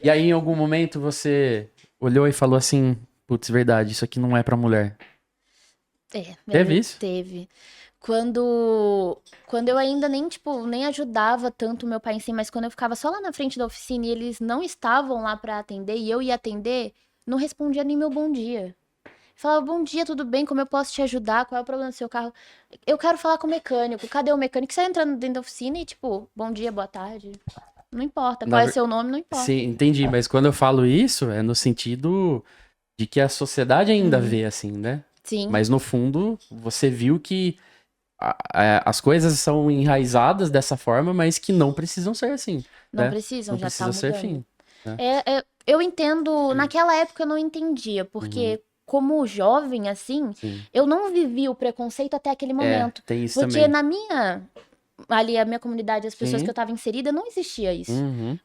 E aí, em algum momento, você olhou e falou assim, putz, verdade, isso aqui não é pra mulher. Teve isso? Teve. Quando eu ainda nem, tipo, nem ajudava tanto meu pai em si, mas quando eu ficava só lá na frente da oficina e eles não estavam lá pra atender e eu ia atender, não respondia nem meu bom dia. Falava, bom dia, tudo bem? Como eu posso te ajudar? Qual é o problema do seu carro? Eu quero falar com o mecânico. Cadê o mecânico? Você entrando dentro da oficina e, tipo, bom dia, boa tarde. Não importa. Qual Na é ver- seu nome? Não Sim, importa. entendi, mas quando eu falo isso, é no sentido de que a sociedade ainda Uhum. vê assim, né? Sim, Mas no fundo, você viu que as coisas são enraizadas dessa forma, mas que não precisam ser assim, não né? precisam, Não já tá precisa ser mudando. fim, né? Eu entendo, naquela época eu não entendia, Uhum, porque como jovem, assim, sim. eu não vivi o preconceito até aquele É, momento. tem isso Porque também. na minha, ali, a minha comunidade, as pessoas que eu Sim. tava inserida, não existia isso. Uhum,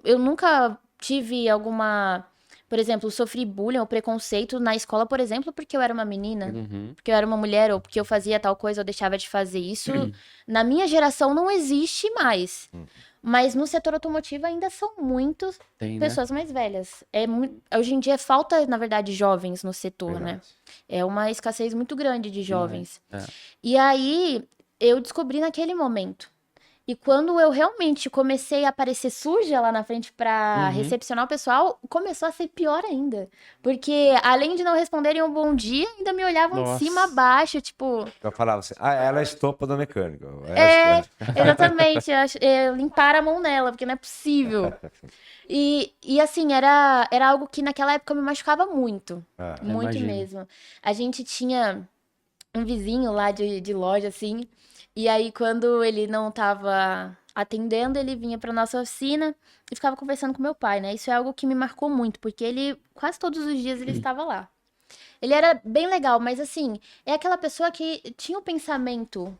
Eu nunca tive alguma, por exemplo, sofri bullying ou preconceito na escola, por exemplo, porque eu era uma menina, uhum. porque eu era uma mulher, ou porque eu fazia tal coisa, ou deixava de fazer isso. Na minha geração não existe mais. Mas no setor automotivo ainda são muitas Tem, né? pessoas mais velhas. Hoje em dia falta, na verdade, jovens no setor, né? Verdade. É uma escassez muito grande de Demais. jovens. É. E aí eu descobri naquele momento. E quando eu realmente comecei a aparecer suja lá na frente pra Uhum. recepcionar o pessoal, começou a ser pior ainda. Porque além de não responderem um bom dia, ainda me olhavam de cima a Nossa. baixo, tipo, Eu falava assim, ela é estopa do mecânico. é, exatamente, limpar a mão nela, porque não é possível. E assim, era algo que naquela época me machucava muito. Ah, Eu Muito imagino. mesmo. A gente tinha um vizinho lá de loja, assim. E aí, quando ele não tava atendendo, ele vinha pra nossa oficina e ficava conversando com meu pai, né? Isso é algo que me marcou muito, porque ele, quase todos os dias, ele estava lá. Ele era bem legal, mas assim, é aquela pessoa que tinha o pensamento,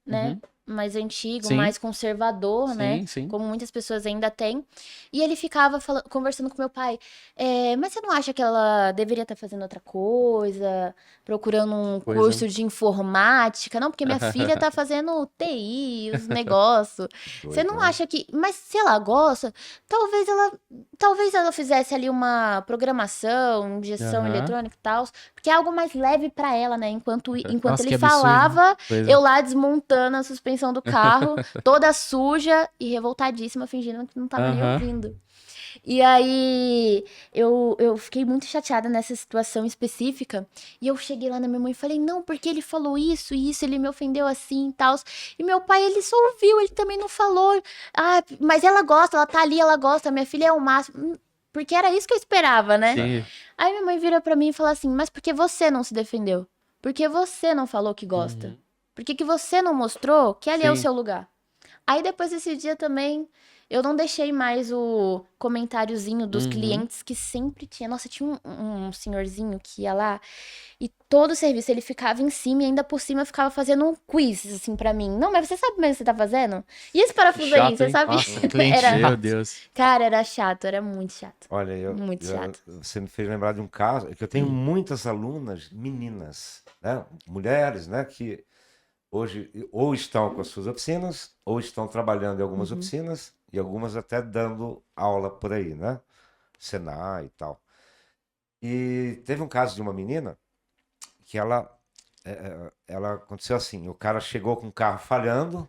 né, Uhum. mais antigo, Sim, mais conservador, né, sim, sim. como muitas pessoas ainda têm. E ele ficava conversando com meu pai, mas você não acha que ela deveria estar fazendo outra coisa, procurando um Coisa. curso de informática? Não, porque minha filha tá fazendo TI, os negócios. Você doido, não né? acha que, mas se ela gosta, talvez ela, talvez ela fizesse ali uma programação, gestão Aham. eletrônica e tal, porque é algo mais leve pra ela, né? Enquanto Nossa, ele que absurdo. falava, Coisa. eu lá desmontando a suspensão do carro, toda suja e revoltadíssima, fingindo que não tava nem Aham. ouvindo. E aí, eu fiquei muito chateada nessa situação específica. E eu cheguei lá na minha mãe e falei, não, porque ele falou isso e isso, ele me ofendeu assim e tal. E meu pai, ele só ouviu, ele também não falou. Ah, mas ela gosta, ela tá ali, ela gosta, minha filha é o máximo. Porque era isso que eu esperava, né? Sim. Aí minha mãe vira pra mim e fala assim, mas por que você não se defendeu? Por que você não falou que gosta? Uhum. Por que que você não mostrou que ali é o Sim. seu lugar? Aí depois desse dia também, eu não deixei mais o comentáriozinho dos Uhum. clientes que sempre tinha. Nossa, tinha um senhorzinho que ia lá e todo o serviço ele ficava em cima e ainda por cima ficava fazendo um quiz, assim, pra mim. Não, mas você sabe mesmo o que você tá fazendo? E esse Que parafuso aí, chato, você hein? sabe? Nossa, que cliente Era. chato. Meu Meu Deus. Cara, era chato, era muito chato. Olha, Muito chato. você me fez lembrar de um caso, que eu tenho muitas alunas, meninas, né, mulheres, né, que hoje ou estão com as suas oficinas, ou estão trabalhando em algumas Uhum. oficinas, e algumas até dando aula por aí, né, Senai e tal. E teve um caso de uma menina que ela aconteceu assim, o cara chegou com o carro falhando,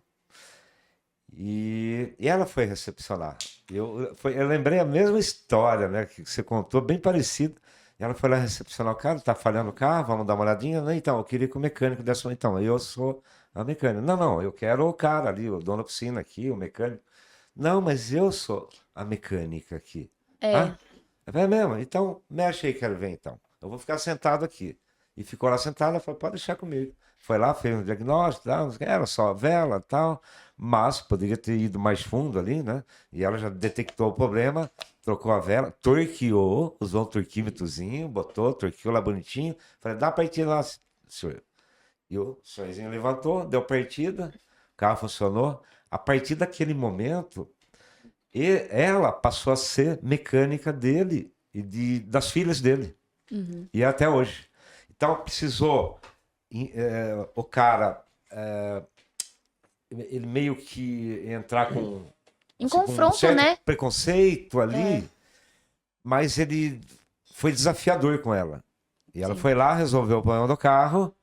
e ela foi recepcionar. Eu lembrei a mesma história, né, que você contou, bem parecido. Ela foi lá recepcionar o carro, tá falhando o carro, vamos dar uma olhadinha. Não, então, eu queria que o mecânico desse uma. Então, eu sou a mecânica. Não, não, eu quero o cara ali, o dono da oficina aqui, o mecânico. Não, mas eu sou a mecânica aqui. Ah, É. é mesmo? Então, mexe aí, quero ver então. Eu vou ficar sentado aqui. E ficou lá sentado, ela falou, pode deixar comigo. Foi lá, fez um diagnóstico, tal, era só vela e tal, mas poderia ter ido mais fundo ali, né? E ela já detectou o problema, trocou a vela, torqueou, usou um torquímetrozinho, botou, torqueou lá bonitinho. Falei, dá partida lá, senhor. E o senhorzinho levantou, deu partida, o carro funcionou. A partir daquele momento, ela passou a ser mecânica dele e das filhas dele. Uhum. E até hoje. Então precisou o cara ele meio que entrar com, Em assim, com um confronto, certo né? preconceito É. ali Mas ele foi desafiador com ela. E ela Sim. foi lá, resolveu o problema do carro,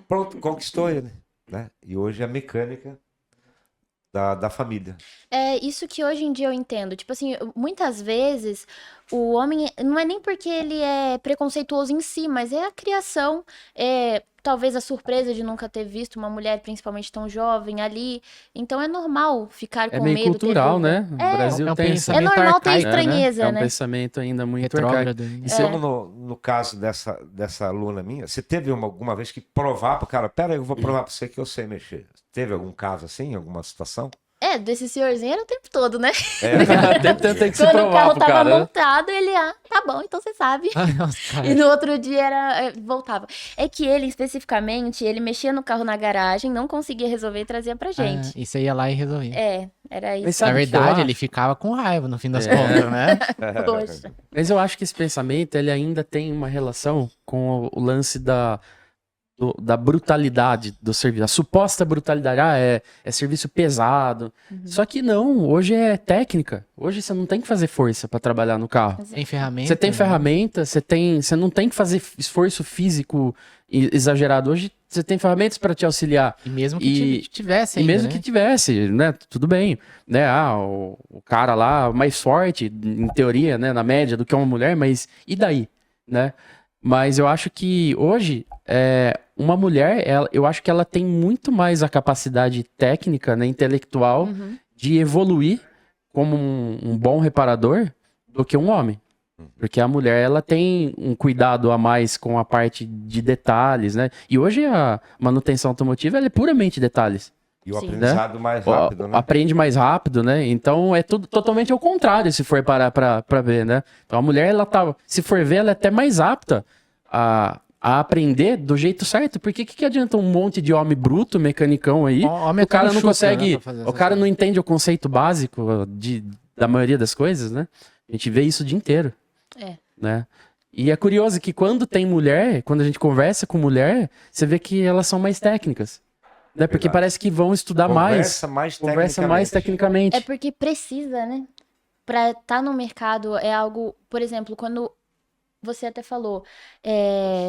pronto, conquistou ele, né? E hoje é a mecânica da família. É isso que hoje em dia eu entendo. Tipo assim, muitas vezes o homem não é nem porque ele é preconceituoso em si, mas é a criação, talvez a surpresa de nunca ter visto uma mulher, principalmente tão jovem, ali. Então é normal ficar É com meio medo, cultural, ter dúvida. né? O Brasil É um tem pensamento É normal ter arcaico, estranheza, É um né? pensamento ainda muito arcaico. retrógrado. né? E como no caso dessa aluna minha, você teve alguma vez que provar pro cara, pera aí, eu vou provar pra você que eu sei mexer. Teve algum caso assim, alguma situação? Desse senhorzinho era o tempo todo, né? Tem que se Quando o provar carro pro tava cara, né? montado, ele, tá bom, então você sabe. Ai, nossa, cara. E no outro dia voltava. É que ele, especificamente, ele mexia no carro na garagem, não conseguia resolver e trazia pra gente. E você ia lá e resolvia. Era Mas isso. sabe Na o que eu verdade, acho? ele ficava com raiva no fim das contas, né? Poxa. Mas eu acho que esse pensamento, ele ainda tem uma relação com o lance da brutalidade do serviço. A suposta brutalidade, é serviço pesado. Só que não, hoje é técnica. Hoje você não tem que fazer força pra trabalhar no carro. Tem ferramenta. Você tem né? ferramenta, você não tem que fazer esforço físico exagerado. Hoje você tem ferramentas para te auxiliar. E mesmo que E- tivesse E ainda, mesmo né? que tivesse, né? Tudo bem. Né? O cara lá mais forte, em teoria, né? Na média, do que uma mulher, mas e daí? Né? Mas eu acho que hoje, uma mulher, eu acho que ela tem muito mais a capacidade técnica, né, intelectual, de evoluir como um bom reparador do que um homem. Porque a mulher, ela tem um cuidado a mais com a parte de detalhes, né? E hoje a manutenção automotiva, ela é puramente detalhes. E o Sim. aprendizado mais rápido, né? Aprende mais rápido, né? Então é tudo totalmente ao contrário, se for parar pra ver, né? Então a mulher, ela tá, se for ver, ela é até mais apta a aprender do jeito certo. Porque que adianta um monte de homem bruto, mecanicão aí? Homem O cara é não chuta, consegue. né, pra fazer O essas cara não coisas. entende o conceito básico da maioria das coisas, né? A gente vê isso o dia inteiro. É. Né? E é curioso que quando tem mulher, quando a gente conversa com mulher, você vê que elas são mais técnicas. Né? Porque Verdade. parece que vão estudar Conversa mais Conversa mais tecnicamente. É porque precisa, né? Pra estar no mercado é algo, por exemplo, quando você até falou,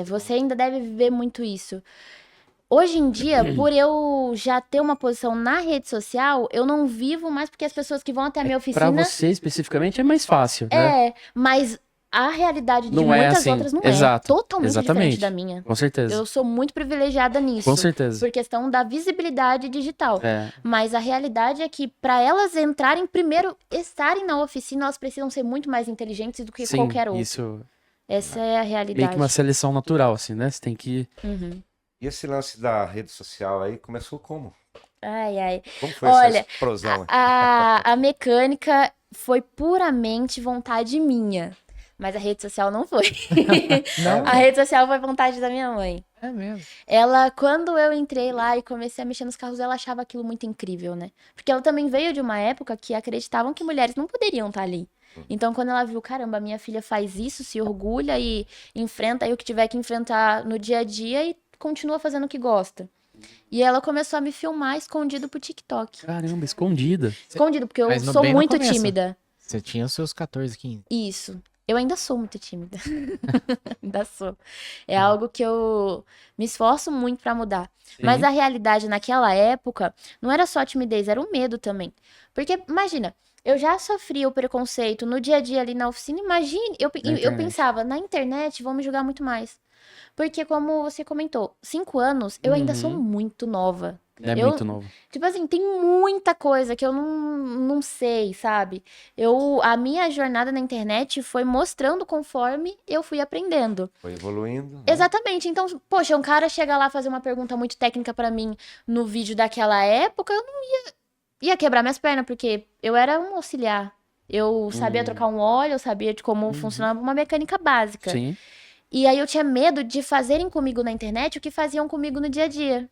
você ainda deve viver muito isso. Hoje em dia, por eu já ter uma posição na rede social, eu não vivo mais porque as pessoas que vão até a minha Pra oficina você especificamente é mais fácil, né? mas a realidade de Não é muitas assim, outras não exato, é. Totalmente exatamente. diferente da minha. Com certeza. Eu sou muito privilegiada nisso. Com certeza. Por questão da visibilidade digital. É. Mas a realidade é que para elas entrarem, primeiro, estarem na oficina, elas precisam ser muito mais inteligentes do que Sim, qualquer outro. isso Essa é a meio realidade. que uma seleção natural, assim, né? Você tem que... Uhum. E esse lance da rede social aí começou como? Ai, ai. Como foi Olha, essa explosão? A mecânica foi puramente vontade minha. Mas a rede social não foi. Não, A rede social foi vontade da minha mãe. é mesmo. Ela, quando eu entrei lá e comecei a mexer nos carros, ela achava aquilo muito incrível, né? Porque ela também veio de uma época que acreditavam que mulheres não poderiam estar ali. Então, quando ela viu, caramba, minha filha faz isso, se orgulha e enfrenta aí o que tiver que enfrentar no dia a dia e continua fazendo o que gosta. E ela começou a me filmar escondido pro TikTok. Caramba, escondida. Escondido, porque eu Mas sou bem no muito começo. tímida. Você tinha os seus 14, 15. Isso. Eu ainda sou muito tímida. Ainda sou. É algo que eu me esforço muito pra mudar. Mas a realidade naquela época não era só a timidez, era o medo também. Porque, imagina, eu já sofri o preconceito no dia a dia ali na oficina. Imagine, eu internet. pensava, na internet vão me julgar muito mais. Porque, como você comentou, 5 anos, eu ainda sou muito nova. É Eu- muito novo. Tipo assim, tem muita coisa que eu não sei, sabe? A minha jornada na internet foi mostrando conforme eu fui aprendendo. Foi evoluindo. né? Exatamente. Então, poxa, um cara chega lá fazer uma pergunta muito técnica pra mim no vídeo daquela época, eu não ia quebrar minhas pernas, porque eu era um auxiliar. Eu sabia trocar um óleo, eu sabia de como funcionava uma mecânica básica. Sim. E aí eu tinha medo de fazerem comigo na internet o que faziam comigo no dia a dia.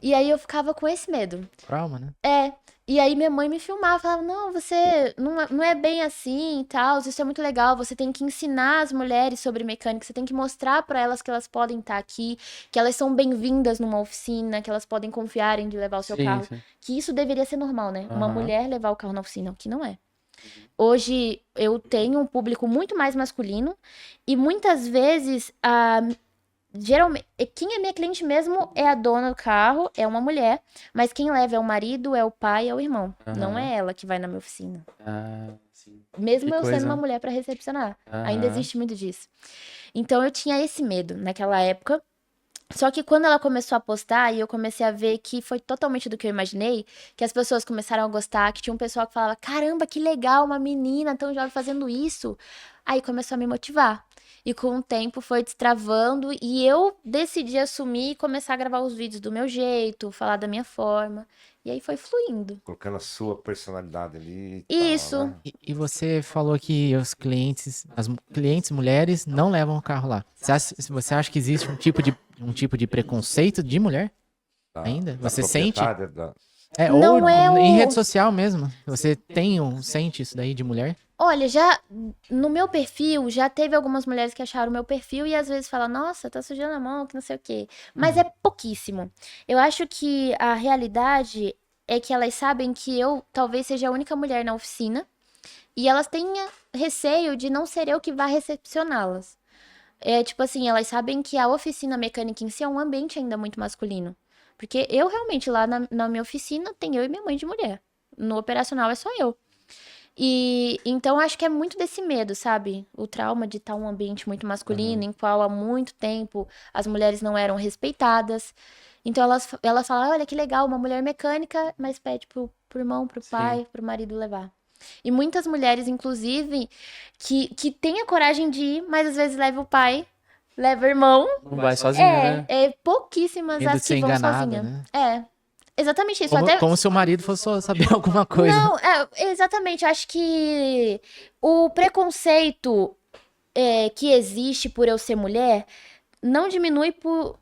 E aí eu ficava com esse medo. Trauma, né? E aí minha mãe me filmava, falava, não, você não é bem assim e tal, isso é muito legal, você tem que ensinar as mulheres sobre mecânica, você tem que mostrar pra elas que elas podem estar aqui, que elas são bem-vindas numa oficina, que elas podem confiar em de levar o seu Sim, carro. sim. Que isso deveria ser normal, né? Uma Aham. mulher levar o carro na oficina, o que não é. Hoje eu tenho um público muito mais masculino e muitas vezes geralmente, quem é minha cliente mesmo é a dona do carro, é uma mulher, mas quem leva é o marido, é o pai, é o irmão. Não é ela que vai na minha oficina. Sim. Mesmo Que eu coisa, sendo uma né? mulher para recepcionar. Ainda Aham. existe muito disso. Então eu tinha esse medo naquela época. Só que quando ela começou a postar e eu comecei a ver que foi totalmente do que eu imaginei, que as pessoas começaram a gostar, que tinha um pessoal que falava: caramba, que legal, uma menina tão jovem fazendo isso. Aí começou a me motivar. E com o tempo foi destravando e eu decidi assumir e começar a gravar os vídeos do meu jeito, falar da minha forma. E aí foi fluindo. Colocando a sua personalidade ali e tal, Isso. né? E você falou que os clientes, clientes mulheres não levam o carro lá. Você acha que existe um tipo de preconceito de mulher ainda? Da Você sente? proprietária da... Ou Não é em o. rede social mesmo? Você sente isso daí de mulher? Olha, já no meu perfil, já teve algumas mulheres que acharam o meu perfil e às vezes falam, nossa, tá sujando a mão, que não sei o quê. Mas é pouquíssimo. Eu acho que a realidade é que elas sabem que eu talvez seja a única mulher na oficina e elas têm receio de não ser eu que vá recepcioná-las. É tipo assim, elas sabem que a oficina mecânica em si é um ambiente ainda muito masculino. Porque eu realmente lá na minha oficina tem eu e minha mãe de mulher. No operacional é só eu. E então acho que é muito desse medo, sabe? O trauma de estar um ambiente muito masculino, em qual há muito tempo as mulheres não eram respeitadas. Então elas falam, olha que legal, uma mulher mecânica, mas pede pro irmão, pro pai, pro marido levar. E muitas mulheres, inclusive, que têm a coragem de ir, mas às vezes leva o pai, leva o irmão. Não vai sozinha, né? É pouquíssimas Medo as de ser que vão enganada, sozinha. né? É, exatamente isso. Até Como se o marido fosse só saber alguma coisa. não, exatamente. Acho que o preconceito que existe por eu ser mulher não diminui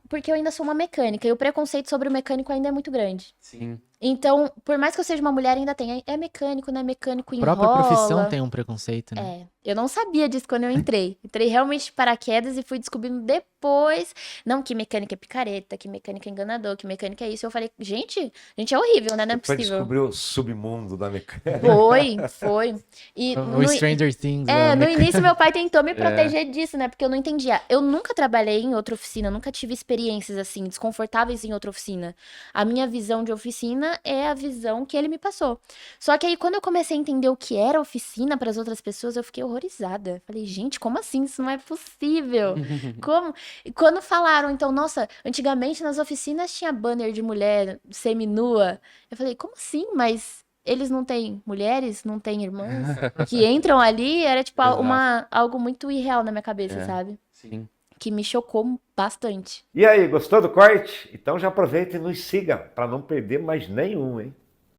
porque eu ainda sou uma mecânica. E o preconceito sobre o mecânico ainda é muito grande. Sim. Então, por mais que eu seja uma mulher, ainda tem. É mecânico, não é mecânico, A própria profissão enrola. tem um preconceito, né? Eu não sabia disso quando eu entrei. Entrei realmente de paraquedas e fui descobrindo depois. Não, que mecânica é picareta, que mecânica é enganador, que mecânica é isso. Eu falei, gente é horrível, né? Não é Depois possível. descobriu o submundo da mecânica. Foi. E O Stranger Things da no início meu pai tentou me É. proteger disso, né? Porque eu não entendia. Eu nunca trabalhei em outra oficina, nunca tive experiências assim, desconfortáveis em outra oficina. A minha visão de oficina é a visão que ele me passou. Só que aí quando eu comecei a entender o que era oficina para as outras pessoas, eu fiquei horrorizada. Falei, gente, como assim? Isso não é possível. Como? E quando falaram, então, nossa, antigamente nas oficinas tinha banner de mulher seminua. Eu falei, como assim? Mas eles não têm mulheres, não têm irmãs que entram ali, era tipo Exato. algo muito irreal na minha cabeça, É. sabe? Sim. Que me chocou bastante. E aí, gostou do corte? Então já aproveita e nos siga para não perder mais nenhum, hein?